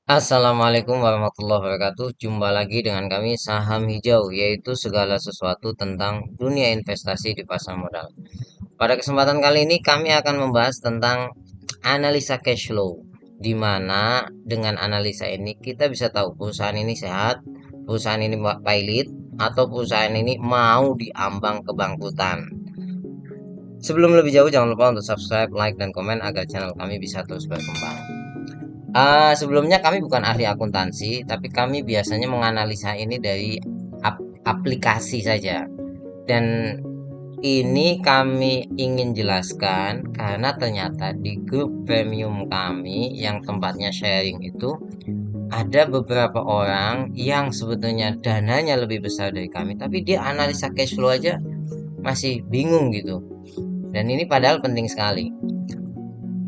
Assalamualaikum warahmatullahi wabarakatuh. Jumpa lagi dengan kami Saham Hijau, yaitu segala sesuatu tentang dunia investasi di pasar modal. Pada kesempatan kali ini kami akan membahas tentang analisa cash flow, di mana dengan analisa ini kita bisa tahu perusahaan ini sehat, perusahaan ini pilot, atau perusahaan ini mau diambang kebangkrutan. Sebelum lebih jauh, jangan lupa untuk subscribe, like, dan komen agar channel kami bisa terus berkembang. Sebelumnya kami bukan ahli akuntansi, tapi kami biasanya menganalisa ini dari aplikasi saja. Dan ini kami ingin jelaskan karena ternyata di grup premium kami yang tempatnya sharing itu ada beberapa orang yang sebetulnya dananya lebih besar dari kami, tapi dia analisa cash flow aja masih bingung gitu. Dan ini padahal penting sekali.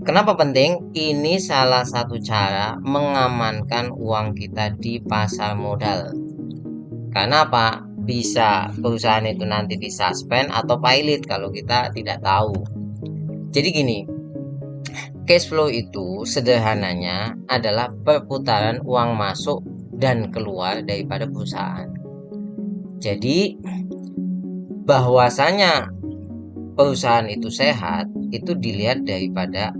Kenapa penting? Ini salah satu cara mengamankan uang kita di pasar modal. Karena apa? Bisa perusahaan itu nanti disuspend atau pilot kalau kita tidak tahu. Jadi gini, cash flow itu sederhananya adalah perputaran uang masuk dan keluar daripada perusahaan. Jadi bahwasanya perusahaan itu sehat itu dilihat daripada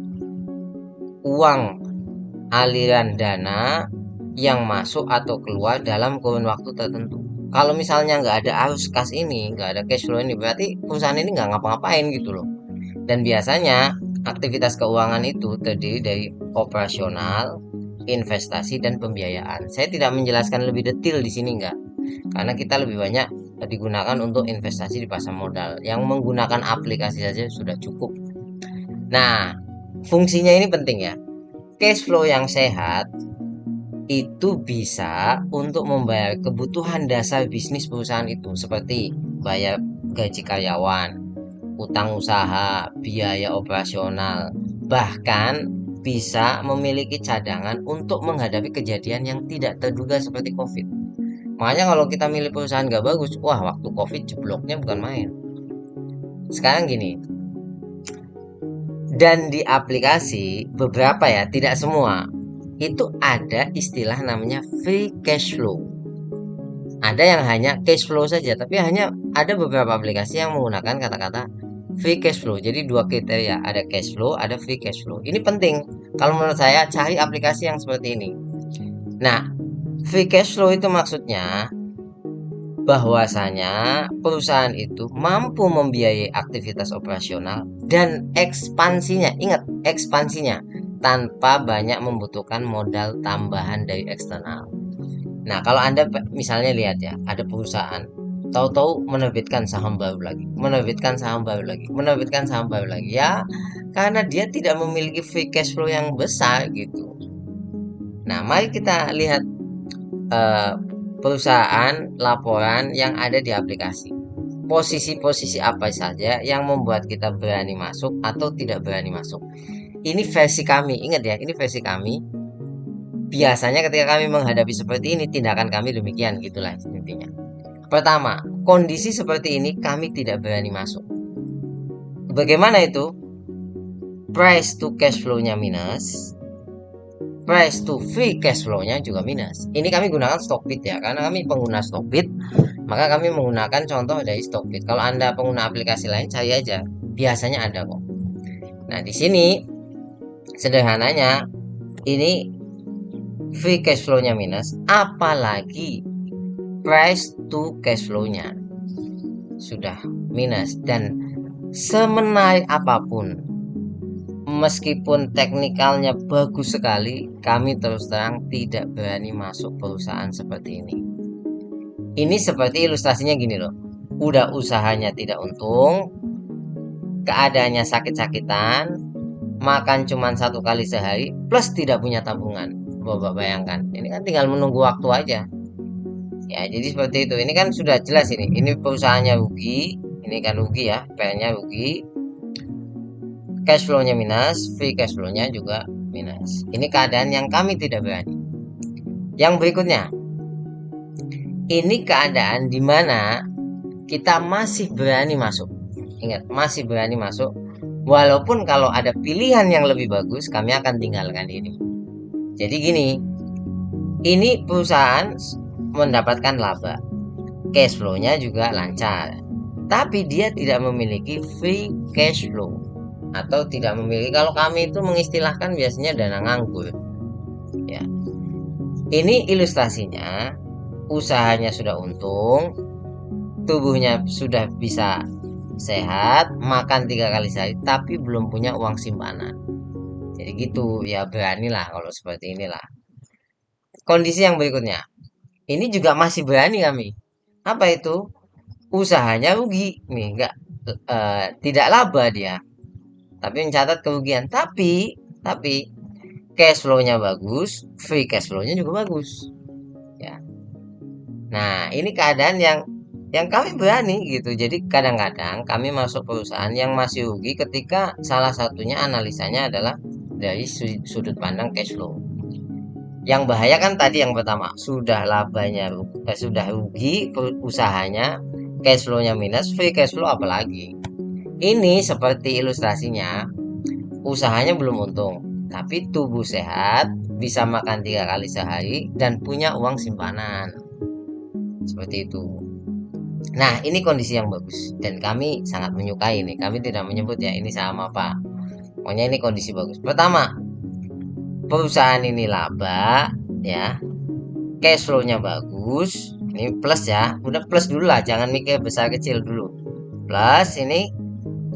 uang aliran dana yang masuk atau keluar dalam kurun waktu tertentu. Kalau misalnya nggak ada arus kas ini, nggak ada cash flow ini, berarti perusahaan ini nggak ngapa-ngapain gitu loh. Dan biasanya aktivitas keuangan itu terdiri dari operasional, investasi, dan pembiayaan. Saya tidak menjelaskan lebih detail di sini nggak, karena kita lebih banyak digunakan untuk investasi di pasar modal. Yang menggunakan aplikasi saja sudah cukup. Nah, fungsinya ini penting ya. Cash flow yang sehat itu bisa untuk membayar kebutuhan dasar bisnis perusahaan itu seperti bayar gaji karyawan, utang usaha, biaya operasional, bahkan bisa memiliki cadangan untuk menghadapi kejadian yang tidak terduga seperti COVID. Makanya kalau kita milih perusahaan gak bagus, wah waktu COVID jebloknya bukan main. Sekarang gini, dan di aplikasi beberapa ya, tidak semua, itu ada istilah namanya free cash flow. Ada yang hanya cash flow saja, tapi hanya ada beberapa aplikasi yang menggunakan kata-kata free cash flow. Jadi dua kriteria, ada cash flow, ada free cash flow. Ini penting. Kalau menurut saya cari aplikasi yang seperti ini. Nah, free cash flow itu maksudnya bahwasanya perusahaan itu mampu membiayai aktivitas operasional dan ekspansinya. Ingat, ekspansinya tanpa banyak membutuhkan modal tambahan dari eksternal. Nah, kalau Anda misalnya lihat ya, ada perusahaan tahu-tahu menerbitkan saham baru lagi, menerbitkan saham baru lagi, menerbitkan saham baru lagi. Ya, karena dia tidak memiliki free cash flow yang besar gitu. Nah, mari kita lihat eh, perusahaan laporan yang ada di aplikasi. Posisi-posisi apa saja yang membuat kita berani masuk atau tidak berani masuk. Ini versi kami, ingat ya, ini versi kami. Biasanya ketika kami menghadapi seperti ini, tindakan kami demikian, gitulah intinya. Pertama, kondisi seperti ini kami tidak berani masuk. Bagaimana itu? Price to cash flow-nya minus, price to free cash flow-nya juga minus. Ini kami gunakan Stockbit ya, karena kami pengguna Stockbit, maka kami menggunakan contoh dari Stockbit. Kalau Anda pengguna aplikasi lain, cari aja, biasanya ada kok. Nah, di sini sederhananya ini free cash flow-nya minus, apalagi price to cash flow-nya sudah minus. Dan semenarik apapun, meskipun teknikalnya bagus sekali, kami terus terang tidak berani masuk perusahaan seperti ini. Ini seperti ilustrasinya gini loh. Udah usahanya tidak untung, keadaannya sakit-sakitan, makan cuma satu kali sehari, plus tidak punya tabungan. Bapak bayangkan, ini kan tinggal menunggu waktu aja. Ya, jadi seperti itu. Ini kan sudah jelas ini. Ini perusahaannya rugi, ini kan rugi ya, PR-nya rugi, cash flow-nya minus, free cash flow-nya juga minus. Ini keadaan yang kami tidak berani. Yang berikutnya, ini keadaan di mana kita masih berani masuk. Ingat, masih berani masuk. Walaupun kalau ada pilihan yang lebih bagus, kami akan tinggalkan ini. Jadi gini, Ini perusahaan mendapatkan laba, cash flow-nya juga lancar, tapi dia tidak memiliki free cash flow atau tidak memiliki, kalau kami itu mengistilahkan biasanya dana nganggur ya. Ini ilustrasinya, usahanya sudah untung, tubuhnya sudah bisa sehat, makan 3 kali sehari, tapi belum punya uang simpanan. Jadi gitu ya, beranilah kalau seperti inilah. Kondisi yang berikutnya, ini juga masih berani kami. Apa itu? Usahanya rugi nih, enggak tidak laba dia, tapi mencatat kerugian. Tapi cash flow-nya bagus, free cash flow-nya juga bagus. Ya. Nah, ini keadaan yang kami berani gitu. Jadi kadang-kadang kami masuk perusahaan yang masih rugi ketika salah satunya analisanya adalah dari sudut pandang cash flow. Yang bahaya kan tadi yang pertama, sudah labanya sudah rugi usahanya, cash flow-nya minus, free cash flow apalagi. Ini seperti ilustrasinya, usahanya belum untung, tapi tubuh sehat, bisa makan 3 kali sehari, dan punya uang simpanan. Seperti itu. Nah, ini kondisi yang bagus dan kami sangat menyukai ini. Kami tidak menyebut ya ini saham apa. Pokoknya ini kondisi bagus. Pertama, perusahaan ini laba ya, cash flow-nya bagus. Ini plus ya. Udah plus dulu lah, jangan mikir besar kecil dulu. Plus ini,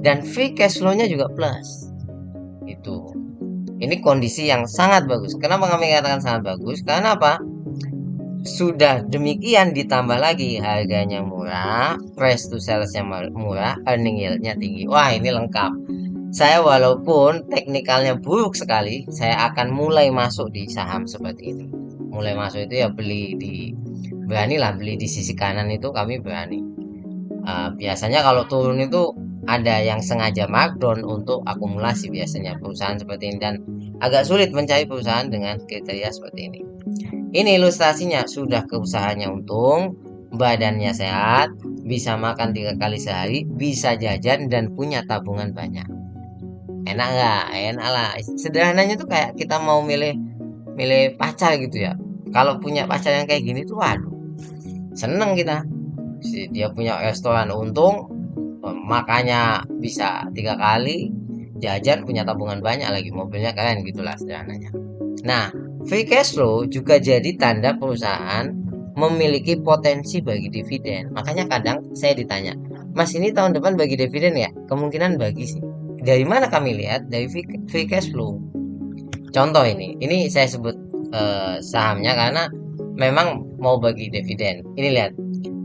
dan free cash flow-nya juga plus. Itu. Ini kondisi yang sangat bagus. Kenapa kami katakan sangat bagus? Karena apa? Sudah demikian ditambah lagi harganya murah, price to sales-nya murah, earning yield-nya tinggi. Wah, ini lengkap. Saya walaupun teknikalnya buruk sekali, saya akan mulai masuk di saham seperti ini. Mulai masuk itu ya beranilah beli di sisi kanan itu, kami berani. Biasanya kalau turun itu ada yang sengaja markdown untuk akumulasi biasanya perusahaan seperti ini, dan agak sulit mencari perusahaan dengan kriteria seperti ini. Ini ilustrasinya, sudah keusahanya untung, badannya sehat, bisa makan 3 kali sehari, bisa jajan, dan punya tabungan banyak. Enak nggak? Enak lah. Sederhananya tuh kayak kita mau milih milih pacar gitu ya. Kalau punya pacar yang kayak gini tuh, waduh, seneng kita. Dia punya restoran untung, makannya bisa 3 kali, jajan, punya tabungan banyak lagi, mobilnya keren gitulah sederhananya. Nah, free cash flow juga jadi tanda perusahaan memiliki potensi bagi dividen. Makanya kadang saya ditanya, Mas ini tahun depan bagi dividen ya? Kemungkinan bagi sih. Dari mana kami lihat? Dari free cash flow. Contoh ini saya sebut sahamnya karena memang mau bagi dividen. Ini lihat,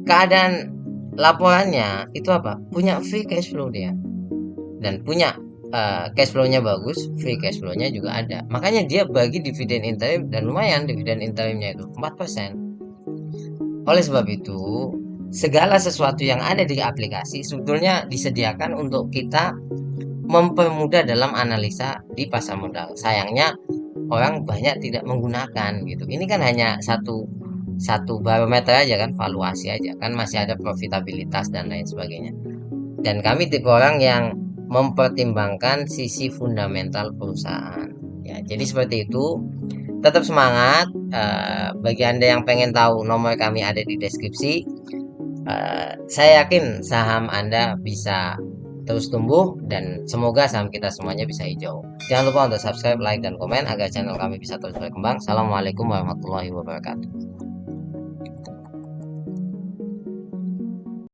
keadaan laporannya itu apa? Punya free cash flow dia, dan punya cash flow-nya bagus, free cash flow-nya juga ada. Makanya dia bagi dividen interim, dan lumayan dividen interimnya itu 4%. Oleh sebab itu, segala sesuatu yang ada di aplikasi sebetulnya disediakan untuk kita mempermudah dalam analisa di pasar modal. Sayangnya orang banyak tidak menggunakan gitu. Ini kan hanya satu satu barometer aja kan, valuasi aja kan, masih ada profitabilitas dan lain sebagainya. Dan kami tipe orang yang mempertimbangkan sisi fundamental perusahaan. Ya, jadi seperti itu. Tetap semangat. Bagi Anda yang pengen tahu, nomor kami ada di deskripsi. Saya yakin saham Anda bisa terus tumbuh, dan semoga saham kita semuanya bisa hijau. Jangan lupa untuk subscribe, like, dan komen agar channel kami bisa terus berkembang. Assalamualaikum warahmatullahi wabarakatuh.